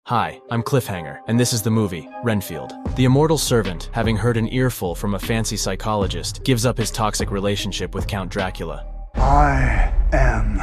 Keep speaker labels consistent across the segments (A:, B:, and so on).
A: Hi, I'm Cliffhanger, and this is the movie, Renfield. The immortal servant, having heard an earful from a fancy psychologist, gives up his toxic relationship with Count Dracula.
B: I am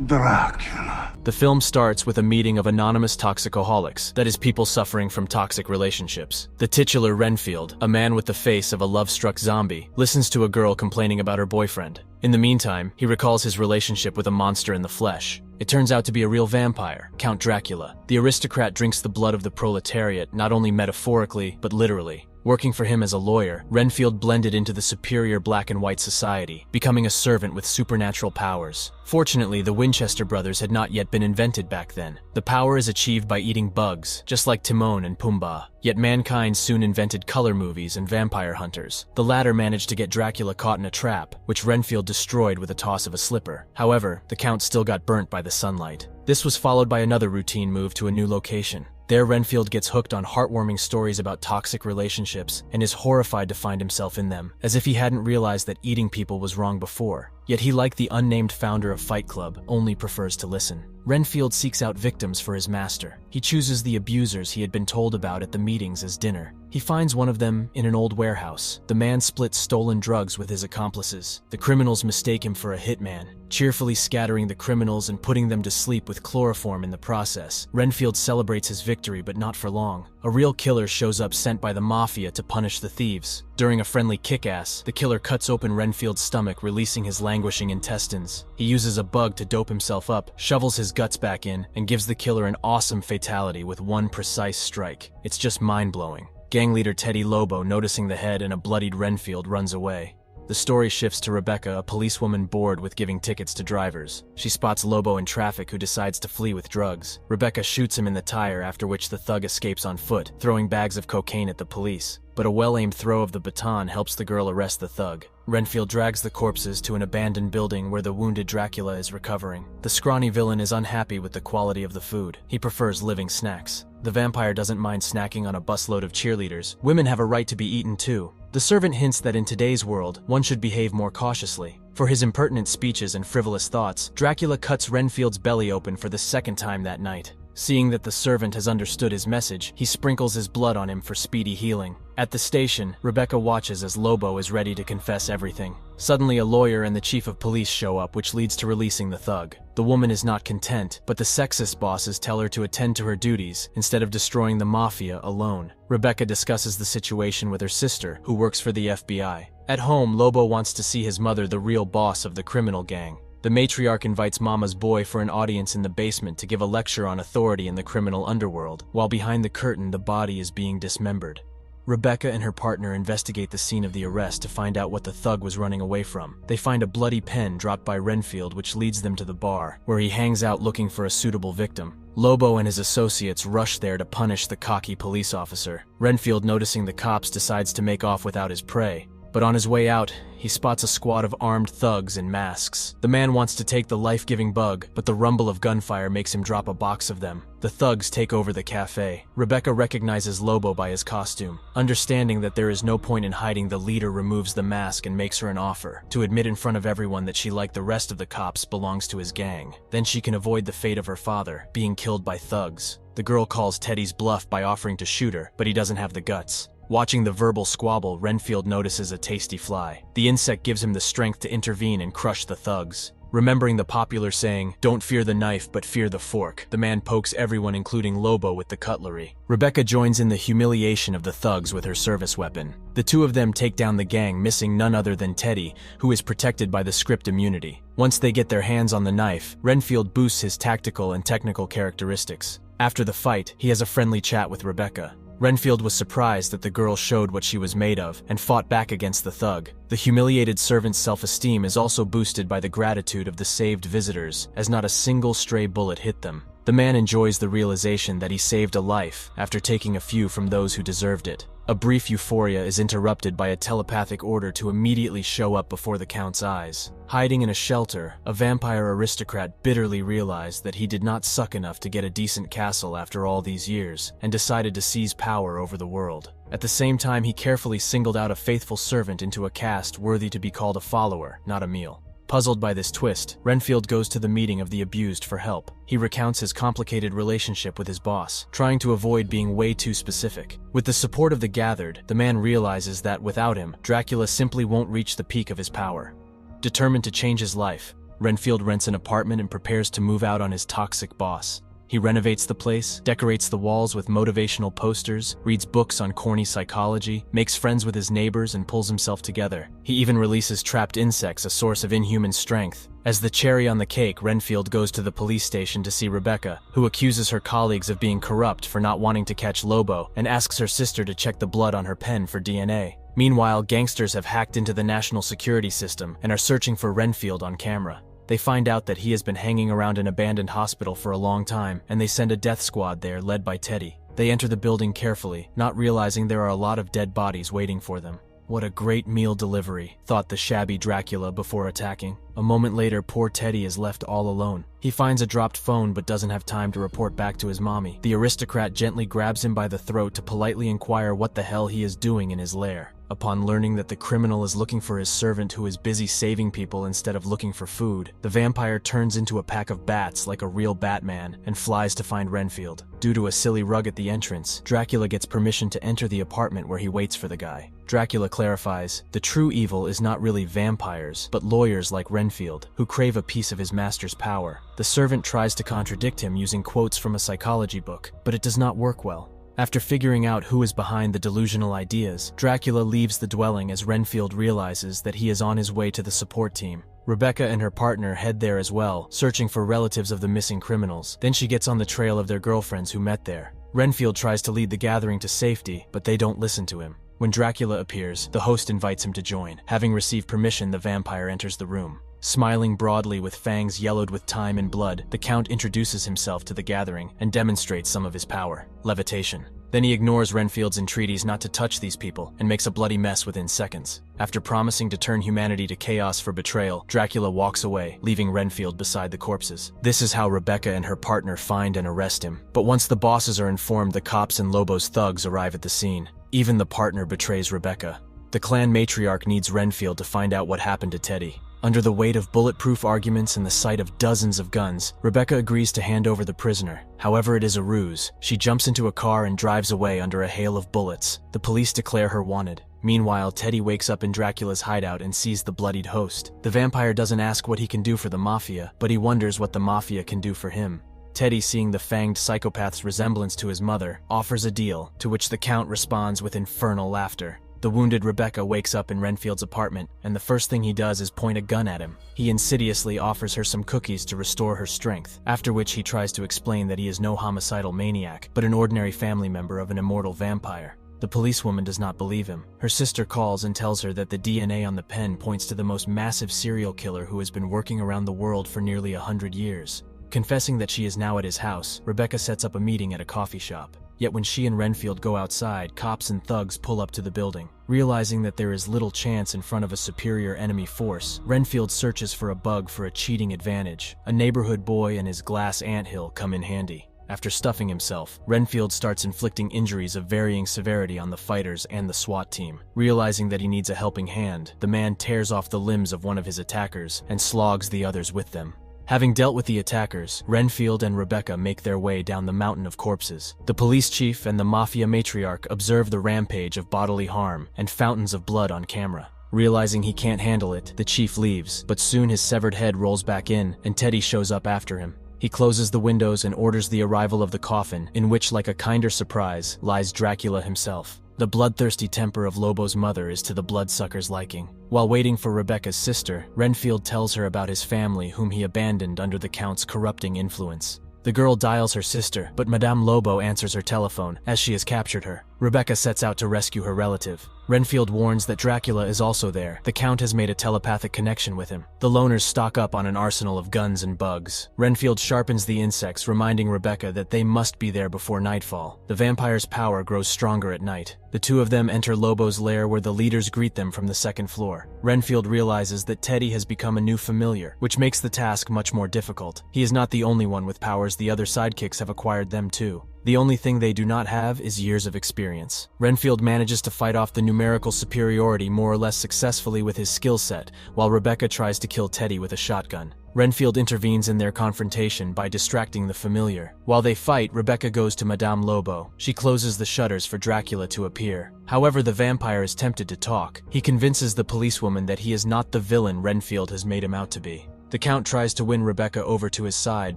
B: Dracula.
A: The film starts with a meeting of anonymous toxicoholics, that is, people suffering from toxic relationships. The titular Renfield, a man with the face of a love-struck zombie, listens to a girl complaining about her boyfriend. In the meantime, he recalls his relationship with a monster in the flesh. It turns out to be a real vampire, Count Dracula. The aristocrat drinks the blood of the proletariat, not only metaphorically, but literally. Working for him as a lawyer, Renfield blended into the superior black and white society, becoming a servant with supernatural powers. Fortunately, the Winchester brothers had not yet been invented back then. The power is achieved by eating bugs, just like Timon and Pumbaa. Yet mankind soon invented color movies and vampire hunters. The latter managed to get Dracula caught in a trap, which Renfield destroyed with a toss of a slipper. However, the Count still got burnt by the sunlight. This was followed by another routine move to a new location. There, Renfield gets hooked on heartwarming stories about toxic relationships and is horrified to find himself in them, as if he hadn't realized that eating people was wrong before. Yet he, like the unnamed founder of Fight Club, only prefers to listen. Renfield seeks out victims for his master. He chooses the abusers he had been told about at the meetings as dinner. He finds one of them in an old warehouse. The man splits stolen drugs with his accomplices. The criminals mistake him for a hitman, cheerfully scattering the criminals and putting them to sleep with chloroform in the process. Renfield celebrates his victory, but not for long. A real killer shows up sent by the mafia to punish the thieves. During a friendly kick-ass, the killer cuts open Renfield's stomach, releasing his languishing intestines. He uses a bug to dope himself up, shovels his guts back in, and gives the killer an awesome fatality with one precise strike. It's just mind-blowing. Gang leader Teddy Lobo, noticing the head and a bloodied Renfield, runs away. The story shifts to Rebecca, a policewoman bored with giving tickets to drivers. She spots Lobo in traffic, who decides to flee with drugs. Rebecca shoots him in the tire, after which the thug escapes on foot, throwing bags of cocaine at the police. But a well-aimed throw of the baton helps the girl arrest the thug. Renfield drags the corpses to an abandoned building where the wounded Dracula is recovering. The scrawny villain is unhappy with the quality of the food. He prefers living snacks. The vampire doesn't mind snacking on a busload of cheerleaders. Women have a right to be eaten too. The servant hints that in today's world, one should behave more cautiously. For his impertinent speeches and frivolous thoughts, Dracula cuts Renfield's belly open for the second time that night. Seeing that the servant has understood his message, he sprinkles his blood on him for speedy healing. At the station, Rebecca watches as Lobo is ready to confess everything. Suddenly, a lawyer and the chief of police show up, which leads to releasing the thug. The woman is not content, but the sexist bosses tell her to attend to her duties instead of destroying the mafia alone. Rebecca discusses the situation with her sister, who works for the FBI. At home, Lobo wants to see his mother, the real boss of the criminal gang. The matriarch invites Mama's boy for an audience in the basement to give a lecture on authority in the criminal underworld, while behind the curtain the body is being dismembered. Rebecca and her partner investigate the scene of the arrest to find out what the thug was running away from. They find a bloody pen dropped by Renfield, which leads them to the bar, where he hangs out looking for a suitable victim. Lobo and his associates rush there to punish the cocky police officer. Renfield, noticing the cops, decides to make off without his prey. But on his way out, he spots a squad of armed thugs in masks. The man wants to take the life-giving bug, but the rumble of gunfire makes him drop a box of them. The thugs take over the cafe. Rebecca recognizes Lobo by his costume. Understanding that there is no point in hiding, the leader removes the mask and makes her an offer to admit in front of everyone that she, like the rest of the cops, belongs to his gang. Then she can avoid the fate of her father, being killed by thugs. The girl calls Teddy's bluff by offering to shoot her, but he doesn't have the guts. Watching the verbal squabble, Renfield notices a tasty fly. The insect gives him the strength to intervene and crush the thugs. Remembering the popular saying, "Don't fear the knife, but fear the fork," the man pokes everyone, including Lobo, with the cutlery. Rebecca joins in the humiliation of the thugs with her service weapon. The two of them take down the gang, missing none other than Teddy, who is protected by the script immunity. Once they get their hands on the knife, Renfield boosts his tactical and technical characteristics. After the fight, he has a friendly chat with Rebecca. Renfield was surprised that the girl showed what she was made of and fought back against the thug. The humiliated servant's self-esteem is also boosted by the gratitude of the saved visitors, as not a single stray bullet hit them. The man enjoys the realization that he saved a life after taking a few from those who deserved it. A brief euphoria is interrupted by a telepathic order to immediately show up before the Count's eyes. Hiding in a shelter, a vampire aristocrat bitterly realized that he did not suck enough to get a decent castle after all these years, and decided to seize power over the world. At the same time, he carefully singled out a faithful servant into a caste worthy to be called a follower, not a meal. Puzzled by this twist, Renfield goes to the meeting of the abused for help. He recounts his complicated relationship with his boss, trying to avoid being way too specific. With the support of the gathered, the man realizes that without him, Dracula simply won't reach the peak of his power. Determined to change his life, Renfield rents an apartment and prepares to move out on his toxic boss. He renovates the place, decorates the walls with motivational posters, reads books on corny psychology, makes friends with his neighbors, and pulls himself together. He even releases trapped insects, a source of inhuman strength. As the cherry on the cake, Renfield goes to the police station to see Rebecca, who accuses her colleagues of being corrupt for not wanting to catch Lobo, and asks her sister to check the blood on her pen for DNA. Meanwhile, gangsters have hacked into the national security system and are searching for Renfield on camera. They find out that he has been hanging around an abandoned hospital for a long time, and they send a death squad there led by Teddy. They enter the building carefully, not realizing there are a lot of dead bodies waiting for them. What a great meal delivery, thought the shabby Dracula before attacking. A moment later, poor Teddy is left all alone. He finds a dropped phone but doesn't have time to report back to his mommy. The aristocrat gently grabs him by the throat to politely inquire what the hell he is doing in his lair. Upon learning that the criminal is looking for his servant who is busy saving people instead of looking for food, the vampire turns into a pack of bats like a real Batman and flies to find Renfield. Due to a silly rug at the entrance, Dracula gets permission to enter the apartment where he waits for the guy. Dracula clarifies, the true evil is not really vampires, but lawyers like Renfield, who crave a piece of his master's power. The servant tries to contradict him using quotes from a psychology book, but it does not work well. After figuring out who is behind the delusional ideas, Dracula leaves the dwelling as Renfield realizes that he is on his way to the support team. Rebecca and her partner head there as well, searching for relatives of the missing criminals. Then she gets on the trail of their girlfriends who met there. Renfield tries to lead the gathering to safety, but they don't listen to him. When Dracula appears, the host invites him to join. Having received permission, the vampire enters the room. Smiling broadly with fangs yellowed with time and blood, the Count introduces himself to the gathering and demonstrates some of his power: levitation. Then he ignores Renfield's entreaties not to touch these people and makes a bloody mess within seconds. After promising to turn humanity to chaos for betrayal, Dracula walks away, leaving Renfield beside the corpses. This is how Rebecca and her partner find and arrest him. But once the bosses are informed, the cops and Lobo's thugs arrive at the scene. Even the partner betrays Rebecca. The clan matriarch needs Renfield to find out what happened to Teddy. Under the weight of bulletproof arguments and the sight of dozens of guns, Rebecca agrees to hand over the prisoner. However, it is a ruse. She jumps into a car and drives away under a hail of bullets. The police declare her wanted. Meanwhile, Teddy wakes up in Dracula's hideout and sees the bloodied host. The vampire doesn't ask what he can do for the Mafia, but he wonders what the Mafia can do for him. Teddy, seeing the fanged psychopath's resemblance to his mother, offers a deal, to which the Count responds with infernal laughter. The wounded Rebecca wakes up in Renfield's apartment, and the first thing he does is point a gun at him. He insidiously offers her some cookies to restore her strength, after which he tries to explain that he is no homicidal maniac, but an ordinary family member of an immortal vampire. The policewoman does not believe him. Her sister calls and tells her that the DNA on the pen points to the most massive serial killer who has been working around the world for nearly 100 years. Confessing that she is now at his house, Rebecca sets up a meeting at a coffee shop. Yet when she and Renfield go outside, cops and thugs pull up to the building. Realizing that there is little chance in front of a superior enemy force, Renfield searches for a bug for a cheating advantage. A neighborhood boy and his glass anthill come in handy. After stuffing himself, Renfield starts inflicting injuries of varying severity on the fighters and the SWAT team. Realizing that he needs a helping hand, the man tears off the limbs of one of his attackers and slogs the others with them. Having dealt with the attackers, Renfield and Rebecca make their way down the mountain of corpses. The police chief and the mafia matriarch observe the rampage of bodily harm and fountains of blood on camera. Realizing he can't handle it, the chief leaves, but soon his severed head rolls back in and Teddy shows up after him. He closes the windows and orders the arrival of the coffin, in which, like a kinder surprise, lies Dracula himself. The bloodthirsty temper of Lobo's mother is to the bloodsucker's liking. While waiting for Rebecca's sister, Renfield tells her about his family whom he abandoned under the Count's corrupting influence. The girl dials her sister, but Madame Lobo answers her telephone, as she has captured her. Rebecca sets out to rescue her relative. Renfield warns that Dracula is also there. The Count has made a telepathic connection with him. The loners stock up on an arsenal of guns and bugs. Renfield sharpens the insects, reminding Rebecca that they must be there before nightfall. The vampire's power grows stronger at night. The two of them enter Lobo's lair where the leaders greet them from the second floor. Renfield realizes that Teddy has become a new familiar, which makes the task much more difficult. He is not the only one with powers, the other sidekicks have acquired them too. The only thing they do not have is years of experience. Renfield manages to fight off the numerical superiority more or less successfully with his skill set, while Rebecca tries to kill Teddy with a shotgun. Renfield intervenes in their confrontation by distracting the familiar. While they fight, Rebecca goes to Madame Lobo. She closes the shutters for Dracula to appear. However, the vampire is tempted to talk. He convinces the policewoman that he is not the villain Renfield has made him out to be. The Count tries to win Rebecca over to his side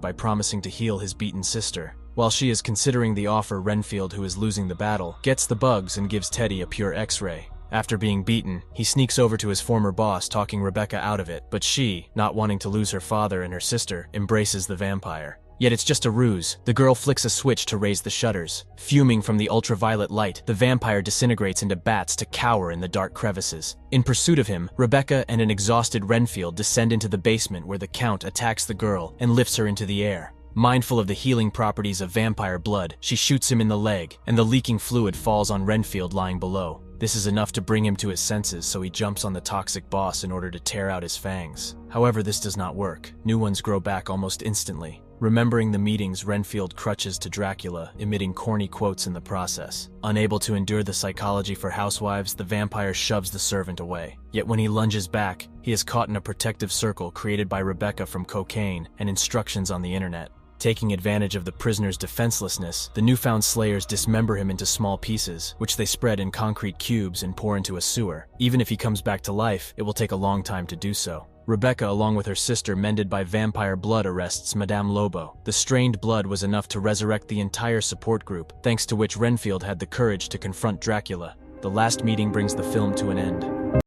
A: by promising to heal his beaten sister. While she is considering the offer, Renfield, who is losing the battle, gets the bugs and gives Teddy a pure X-ray. After being beaten, he sneaks over to his former boss, talking Rebecca out of it, but she, not wanting to lose her father and her sister, embraces the vampire. Yet it's just a ruse. The girl flicks a switch to raise the shutters. Fuming from the ultraviolet light, the vampire disintegrates into bats to cower in the dark crevices. In pursuit of him, Rebecca and an exhausted Renfield descend into the basement where the Count attacks the girl and lifts her into the air. Mindful of the healing properties of vampire blood, she shoots him in the leg, and the leaking fluid falls on Renfield lying below. This is enough to bring him to his senses, so he jumps on the toxic boss in order to tear out his fangs. However, this does not work. New ones grow back almost instantly. Remembering the meetings, Renfield crutches to Dracula, emitting corny quotes in the process. Unable to endure the psychology for housewives, the vampire shoves the servant away. Yet when he lunges back, he is caught in a protective circle created by Rebecca from cocaine and instructions on the internet. Taking advantage of the prisoner's defenselessness, the newfound slayers dismember him into small pieces, which they spread in concrete cubes and pour into a sewer. Even if he comes back to life, it will take a long time to do so. Rebecca, along with her sister mended by vampire blood, arrests Madame Lobo. The strained blood was enough to resurrect the entire support group, thanks to which Renfield had the courage to confront Dracula. The last meeting brings the film to an end.